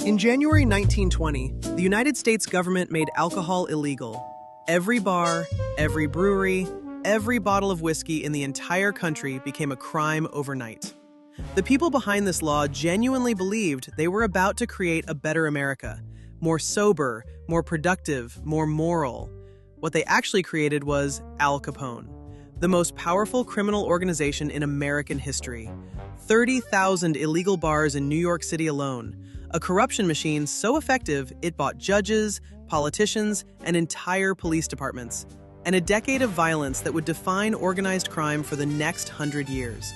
In January 1920, the United States government made alcohol illegal. Every bar, every brewery, every bottle of whiskey in the entire country became a crime overnight. The people behind this law genuinely believed they were about to create a better America, more sober, more productive, more moral. What they actually created was Al Capone, the most powerful criminal organization in American history. 30,000 illegal bars in New York City alone, a corruption machine so effective it bought judges, politicians, and entire police departments, and a decade of violence that would define organized crime for the next 100 years.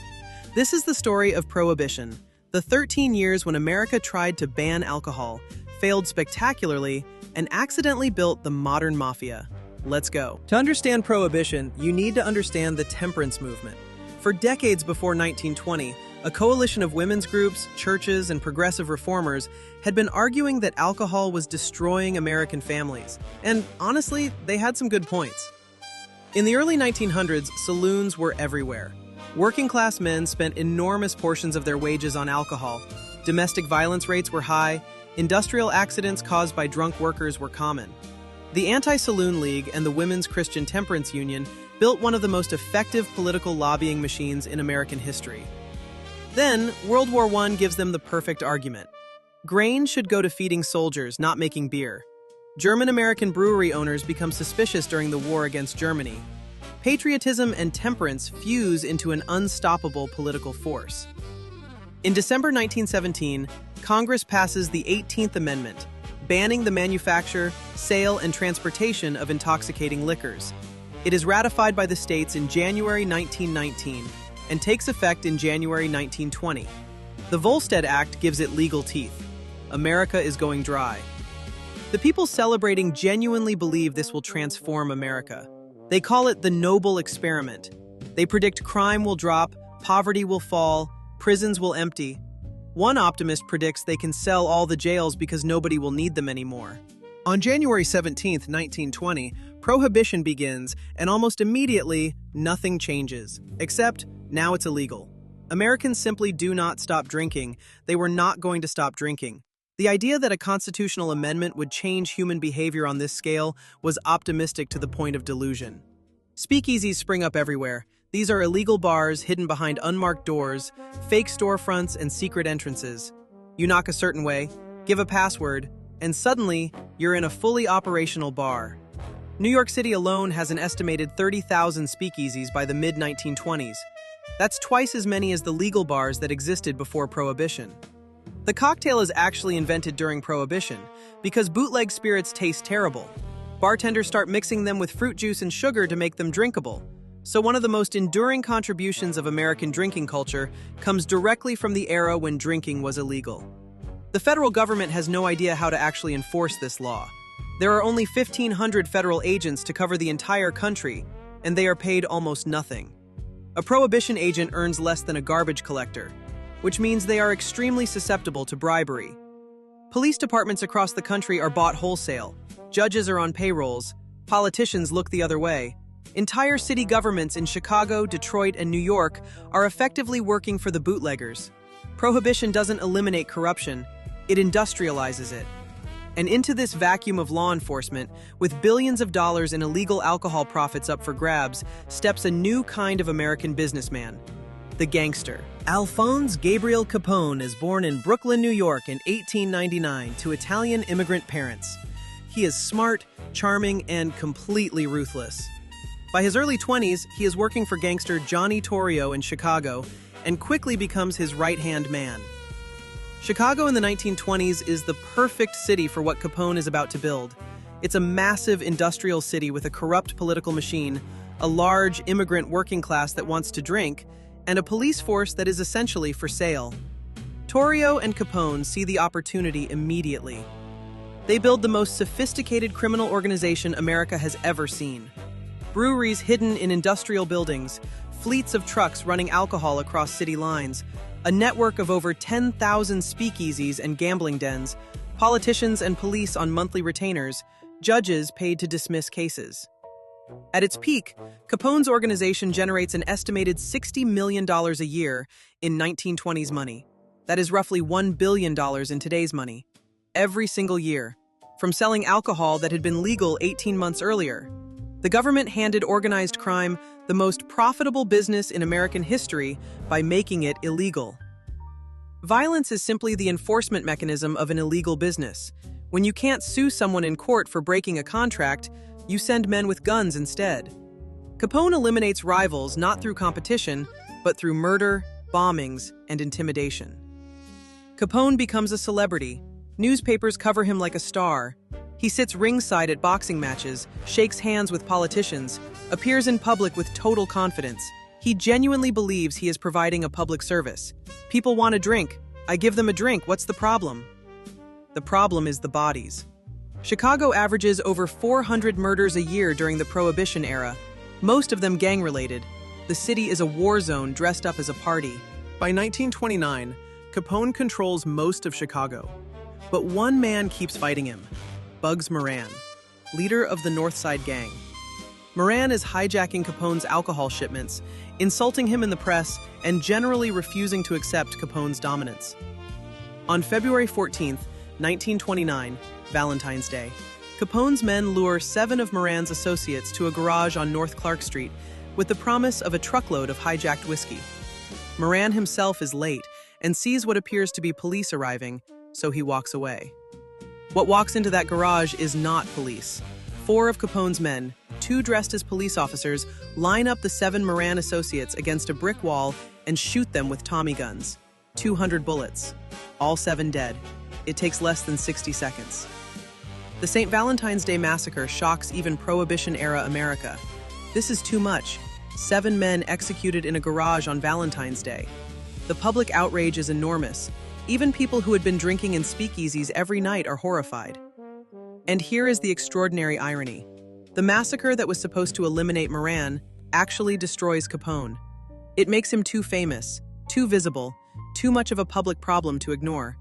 This is the story of Prohibition, the 13 years when America tried to ban alcohol, failed spectacularly, and accidentally built the modern mafia. Let's go. To understand Prohibition, you need to understand the temperance movement. For decades before 1920, a coalition of women's groups, churches, and progressive reformers had been arguing that alcohol was destroying American families. And honestly, they had some good points. In the early 1900s, saloons were everywhere. Working-class men spent enormous portions of their wages on alcohol. Domestic violence rates were high. Industrial accidents caused by drunk workers were common. The Anti-Saloon League and the Women's Christian Temperance Union built one of the most effective political lobbying machines in American history. Then, World War I gives them the perfect argument. Grain should go to feeding soldiers, not making beer. German-American brewery owners become suspicious during the war against Germany. Patriotism and temperance fuse into an unstoppable political force. In December 1917, Congress passes the 18th Amendment, banning the manufacture, sale, and transportation of intoxicating liquors. It is ratified by the states in January 1919 and takes effect in January 1920. The Volstead Act gives it legal teeth. America is going dry. The people celebrating genuinely believe this will transform America. They call it the noble experiment. They predict crime will drop, poverty will fall, prisons will empty. One optimist predicts they can sell all the jails because nobody will need them anymore. On January 17, 1920, Prohibition begins, and almost immediately, nothing changes. Except, now it's illegal. Americans simply do not stop drinking. They were not going to stop drinking. The idea that a constitutional amendment would change human behavior on this scale was optimistic to the point of delusion. Speakeasies spring up everywhere. These are illegal bars hidden behind unmarked doors, fake storefronts, and secret entrances. You knock a certain way, give a password, and suddenly, you're in a fully operational bar. New York City alone has an estimated 30,000 speakeasies by the mid-1920s. That's twice as many as the legal bars that existed before Prohibition. The cocktail is actually invented during Prohibition because bootleg spirits taste terrible. Bartenders start mixing them with fruit juice and sugar to make them drinkable. So one of the most enduring contributions of American drinking culture comes directly from the era when drinking was illegal. The federal government has no idea how to actually enforce this law. There are only 1,500 federal agents to cover the entire country, and they are paid almost nothing. A prohibition agent earns less than a garbage collector, which means they are extremely susceptible to bribery. Police departments across the country are bought wholesale. Judges are on payrolls. Politicians look the other way. Entire city governments in Chicago, Detroit, and New York are effectively working for the bootleggers. Prohibition doesn't eliminate corruption, it industrializes it. And into this vacuum of law enforcement, with billions of dollars in illegal alcohol profits up for grabs, steps a new kind of American businessman, the gangster. Alphonse Gabriel Capone is born in Brooklyn, New York in 1899 to Italian immigrant parents. He is smart, charming, and completely ruthless. By his early 20s, he is working for gangster Johnny Torrio in Chicago and quickly becomes his right-hand man. Chicago in the 1920s is the perfect city for what Capone is about to build. It's a massive industrial city with a corrupt political machine, a large immigrant working class that wants to drink, and a police force that is essentially for sale. Torrio and Capone see the opportunity immediately. They build the most sophisticated criminal organization America has ever seen. Breweries hidden in industrial buildings, fleets of trucks running alcohol across city lines, a network of over 10,000 speakeasies and gambling dens, politicians and police on monthly retainers, judges paid to dismiss cases. At its peak, Capone's organization generates an estimated $60 million a year in 1920s money. That is roughly $1 billion in today's money. every single year, from selling alcohol that had been legal 18 months earlier. The government handed organized crime the most profitable business in American history by making it illegal. Violence is simply the enforcement mechanism of an illegal business. When you can't sue someone in court for breaking a contract, you send men with guns instead. Capone eliminates rivals not through competition, but through murder, bombings, and intimidation. Capone becomes a celebrity. Newspapers cover him like a star. He sits ringside at boxing matches, shakes hands with politicians, appears in public with total confidence. He genuinely believes he is providing a public service. People want a drink. I give them a drink. What's the problem? The problem is the bodies. Chicago averages over 400 murders a year during the Prohibition era, most of them gang-related. The city is a war zone dressed up as a party. By 1929, Capone controls most of Chicago. But one man keeps fighting him, Bugs Moran, leader of the North Side Gang. Moran is hijacking Capone's alcohol shipments, insulting him in the press, and generally refusing to accept Capone's dominance. On February 14, 1929, Valentine's Day, Capone's men lure 7 of Moran's associates to a garage on North Clark Street with the promise of a truckload of hijacked whiskey. Moran himself is late and sees what appears to be police arriving, so he walks away. What walks into that garage is not police. 4 of Capone's men, 2 dressed as police officers, line up the 7 Moran associates against a brick wall and shoot them with Tommy guns. 200 bullets. All 7 dead. It takes less than 60 seconds. The St. Valentine's Day Massacre shocks even Prohibition-era America. This is too much. 7 men executed in a garage on Valentine's Day. The public outrage is enormous. Even people who had been drinking in speakeasies every night are horrified. And here is the extraordinary irony. The massacre that was supposed to eliminate Moran actually destroys Capone. It makes him too famous, too visible, too much of a public problem to ignore.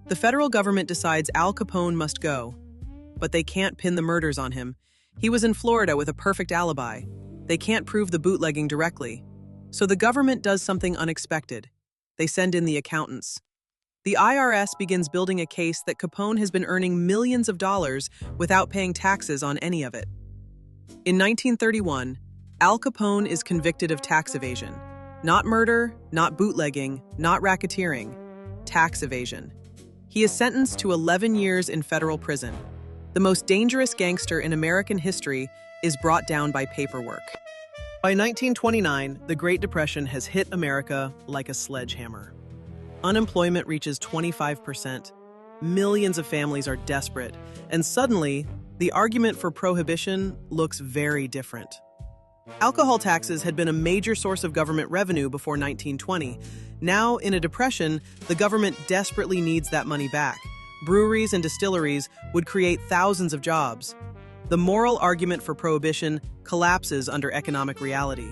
The federal government decides Al Capone must go. But they can't pin the murders on him. He was in Florida with a perfect alibi. They can't prove the bootlegging directly. So the government does something unexpected. They send in the accountants. The IRS begins building a case that Capone has been earning millions of dollars without paying taxes on any of it. In 1931, Al Capone is convicted of tax evasion. Not murder, not bootlegging, not racketeering. Tax evasion. He is sentenced to 11 years in federal prison. The most dangerous gangster in American history is brought down by paperwork. By 1929, the Great Depression has hit America like a sledgehammer. Unemployment reaches 25%. Millions of families are desperate, and suddenly, the argument for prohibition looks very different. Alcohol taxes had been a major source of government revenue before 1920. Now, in a depression, the government desperately needs that money back. Breweries and distilleries would create thousands of jobs. The moral argument for prohibition collapses under economic reality.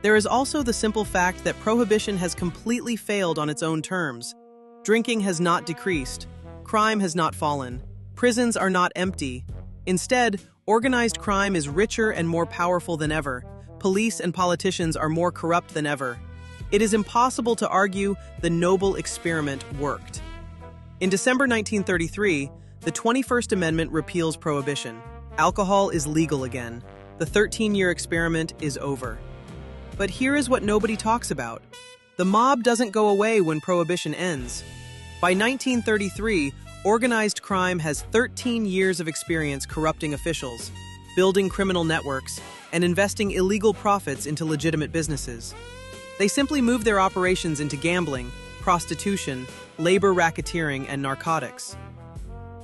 There is also the simple fact that prohibition has completely failed on its own terms. Drinking has not decreased. Crime has not fallen. Prisons are not empty. Instead, organized crime is richer and more powerful than ever. Police and politicians are more corrupt than ever. It is impossible to argue the noble experiment worked. In December 1933, the 21st Amendment repeals prohibition. Alcohol is legal again. The 13-year experiment is over. But here is what nobody talks about. The mob doesn't go away when prohibition ends. By 1933, organized crime has 13 years of experience corrupting officials, building criminal networks, and investing illegal profits into legitimate businesses. They simply move their operations into gambling, prostitution, labor racketeering, and narcotics.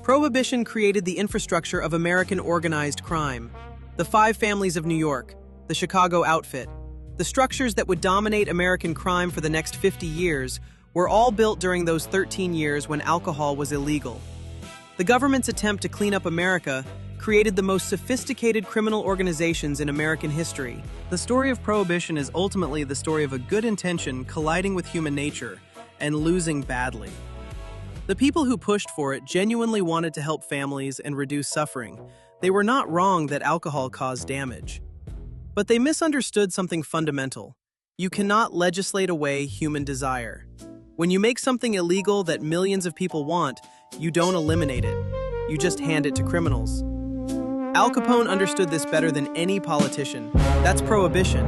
Prohibition created the infrastructure of American organized crime. The 5 families of New York, the Chicago outfit, the structures that would dominate American crime for the next 50 years were all built during those 13 years when alcohol was illegal. The government's attempt to clean up America created the most sophisticated criminal organizations in American history. The story of Prohibition is ultimately the story of a good intention colliding with human nature and losing badly. The people who pushed for it genuinely wanted to help families and reduce suffering. They were not wrong that alcohol caused damage. But they misunderstood something fundamental. You cannot legislate away human desire. When you make something illegal that millions of people want, You don't eliminate it. You just hand it to criminals. Al Capone understood this better than any politician. That's prohibition.